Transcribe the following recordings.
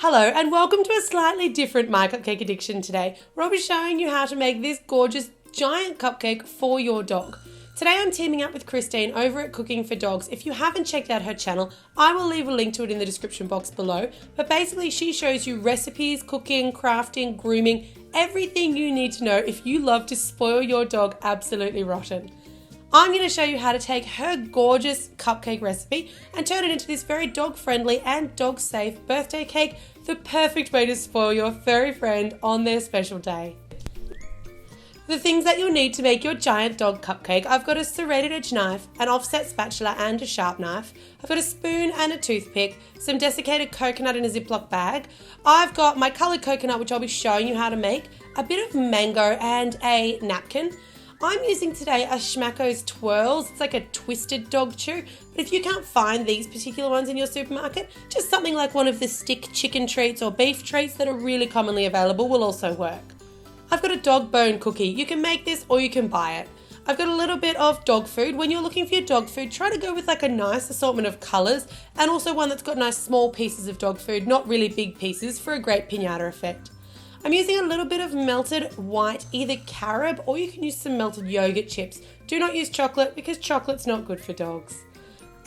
Hello and welcome to a slightly different My Cupcake Addiction today, where I'll be showing you how to make this gorgeous giant cupcake for your dog. Today I'm teaming up with Christine over at Cooking for Dogs. If you haven't checked out her channel, I will leave a link to it in the description box below. But basically she shows you recipes, cooking, crafting, grooming, everything you need to know if you love to spoil your dog absolutely rotten. I'm going to show you how to take her gorgeous cupcake recipe and turn it into this very dog-friendly and dog-safe birthday cake, the perfect way to spoil your furry friend on their special day. The things that you'll need to make your giant dog cupcake: I've got a serrated edge knife, an offset spatula and a sharp knife. I've got a spoon and a toothpick, some desiccated coconut in a Ziploc bag. I've got my coloured coconut, which I'll be showing you how to make, a bit of mango and a napkin. I'm using today a Schmakos twirls. It's like a twisted dog chew, but if you can't find these particular ones in your supermarket, just something like one of the stick chicken treats or beef treats that are really commonly available will also work. I've got a dog bone cookie. You can make this or you can buy it. I've got a little bit of dog food. When you're looking for your dog food, try to go with like a nice assortment of colours and also one that's got nice small pieces of dog food, not really big pieces, for a great piñata effect. I'm using a little bit of melted white, either Carob, or you can use some melted yogurt chips. Do not use chocolate because chocolate's not good for dogs.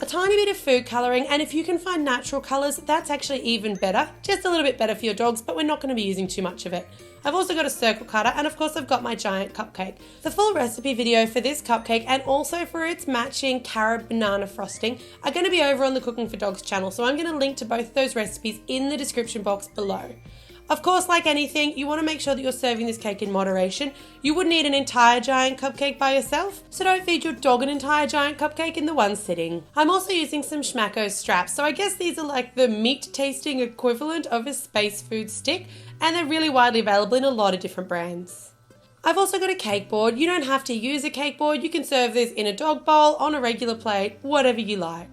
A tiny bit of food colouring, and if you can find natural colours, that's actually even better. Just a little bit better for your dogs, but we're not going to be using too much of it. I've also got a circle cutter, and of course I've got my giant cupcake. The full recipe video for this cupcake and also for its matching carob banana frosting are going to be over on the Cooking for Dogs channel, so I'm going to link to both those recipes in the description box below. Of course, like anything, you want to make sure that you're serving this cake in moderation. You wouldn't eat an entire giant cupcake by yourself, so don't feed your dog an entire giant cupcake in the one sitting. I'm also using some Schmakos straps, so I guess these are like the meat tasting equivalent of a space food stick, and they're really widely available in a lot of different brands. I've also got a cake board. You don't have to use a cake board. You can serve this in a dog bowl, on a regular plate, whatever you like.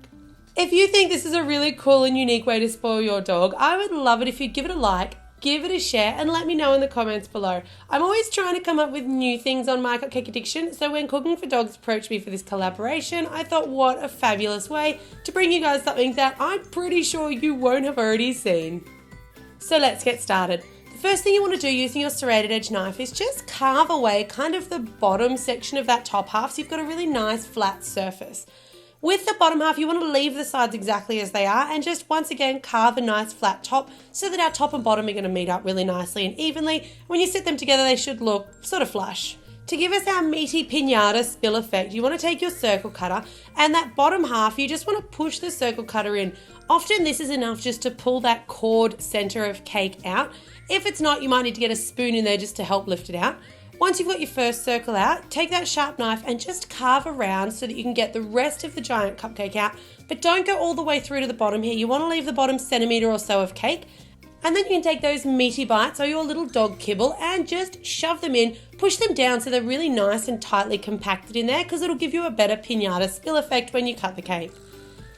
If you think this is a really cool and unique way to spoil your dog, I would love it if you'd give it a like, give it a share, and let me know in the comments below. I'm always trying to come up with new things on My Cupcake Addiction, so when Cooking for Dogs approached me for this collaboration, I thought what a fabulous way to bring you guys something that I'm pretty sure you won't have already seen. So let's get started. The first thing you want to do using your serrated edge knife is just carve away kind of the bottom section of that top half so you've got a really nice flat surface. With the bottom half, you want to leave the sides exactly as they are and just once again carve a nice flat top so that our top and bottom are going to meet up really nicely and evenly. When you sit them together, they should look sort of flush. To give us our meaty piñata spill effect, you want to take your circle cutter and that bottom half, you just want to push the circle cutter in. Often this is enough just to pull that cord center of cake out. If it's not, you might need to get a spoon in there just to help lift it out. Once you've got your first circle out, take that sharp knife and just carve around so that you can get the rest of the giant cupcake out, but don't go all the way through to the bottom here. You want to leave the bottom centimetre or so of cake, and then you can take those meaty bites or your little dog kibble and just shove them in, push them down so they're really nice and tightly compacted in there because it'll give you a better piñata spill effect when you cut the cake.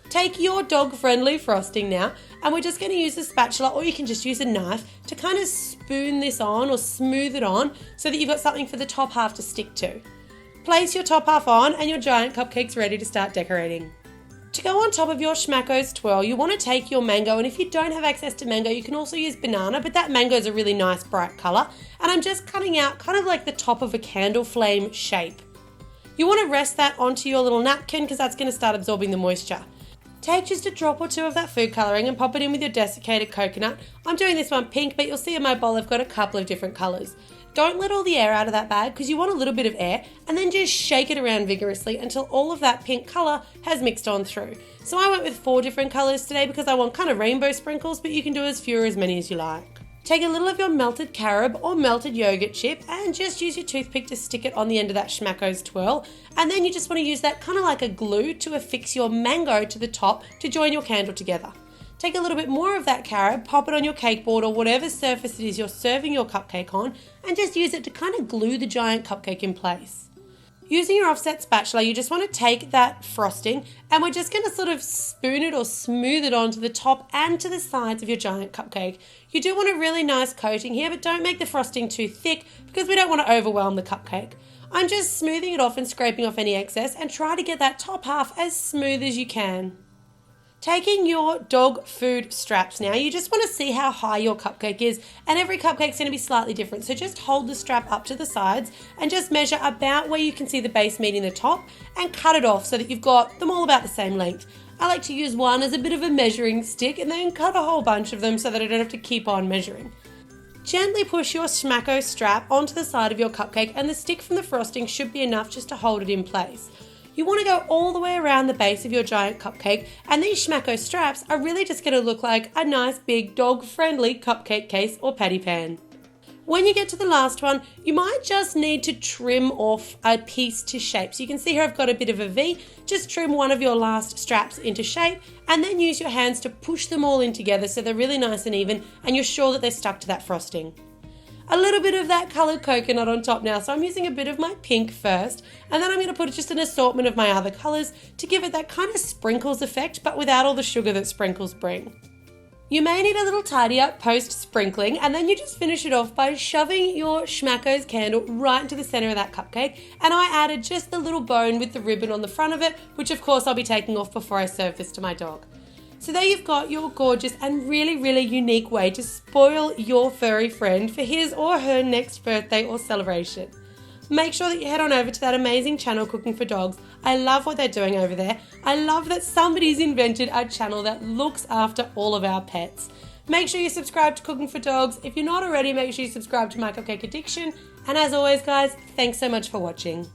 Take your dog-friendly frosting now, and we're just going to use a spatula, or you can just use a knife, to kind of spoon this on or smooth it on so that you've got something for the top half to stick to. Place your top half on and your giant cupcake's ready to start decorating. To go on top of your Schmakos twirl, you want to take your mango, and if you don't have access to mango, you can also use banana, but that mango is a really nice bright colour, and I'm just cutting out kind of like the top of a candle flame shape. You want to rest that onto your little napkin because that's going to start absorbing the moisture. Take just a drop or two of that food colouring and pop it in with your desiccated coconut. I'm doing this one pink, but you'll see in my bowl I've got a couple of different colours. Don't let all the air out of that bag because you want a little bit of air, and then just shake it around vigorously until all of that pink colour has mixed on through. So I went with 4 different colours today because I want kind of rainbow sprinkles, but you can do as few or as many as you like. Take a little of your melted carob or melted yogurt chip and just use your toothpick to stick it on the end of that Schmakos twirl, and then you just want to use that kind of like a glue to affix your mango to the top to join your candle together. Take a little bit more of that carob, pop it on your cake board or whatever surface it is you're serving your cupcake on, and just use it to kind of glue the giant cupcake in place. Using your offset spatula, you just want to take that frosting and we're just going to sort of spoon it or smooth it onto the top and to the sides of your giant cupcake. You do want a really nice coating here, but don't make the frosting too thick because we don't want to overwhelm the cupcake. I'm just smoothing it off and scraping off any excess and try to get that top half as smooth as you can. Taking your dog food straps now, you just want to see how high your cupcake is, and every cupcake's going to be slightly different, so just hold the strap up to the sides and just measure about where you can see the base meeting the top and cut it off so that you've got them all about the same length. I like to use one as a bit of a measuring stick and then cut a whole bunch of them so that I don't have to keep on measuring. Gently push your Schmakos strap onto the side of your cupcake, and the stick from the frosting should be enough just to hold it in place. You want to go all the way around the base of your giant cupcake, and these Schmakos straps are really just going to look like a nice big dog-friendly cupcake case or patty pan. When you get to the last one, you might just need to trim off a piece to shape. So you can see here I've got a bit of a V. Just trim one of your last straps into shape and then use your hands to push them all in together so they're really nice and even and you're sure that they're stuck to that frosting. A little bit of that coloured coconut on top now, so I'm using a bit of my pink first, and then I'm going to put just an assortment of my other colours to give it that kind of sprinkles effect, but without all the sugar that sprinkles bring. You may need a little tidy up post sprinkling, and then you just finish it off by shoving your Schmakos candle right into the centre of that cupcake, and I added just the little bone with the ribbon on the front of it, which of course I'll be taking off before I serve this to my dog. So there you've got your gorgeous and really, really unique way to spoil your furry friend for his or her next birthday or celebration. Make sure that you head on over to that amazing channel, Cooking for Dogs. I love what they're doing over there. I love that somebody's invented a channel that looks after all of our pets. Make sure you subscribe to Cooking for Dogs. If you're not already, make sure you subscribe to My Cupcake Addiction. And as always, guys, thanks so much for watching.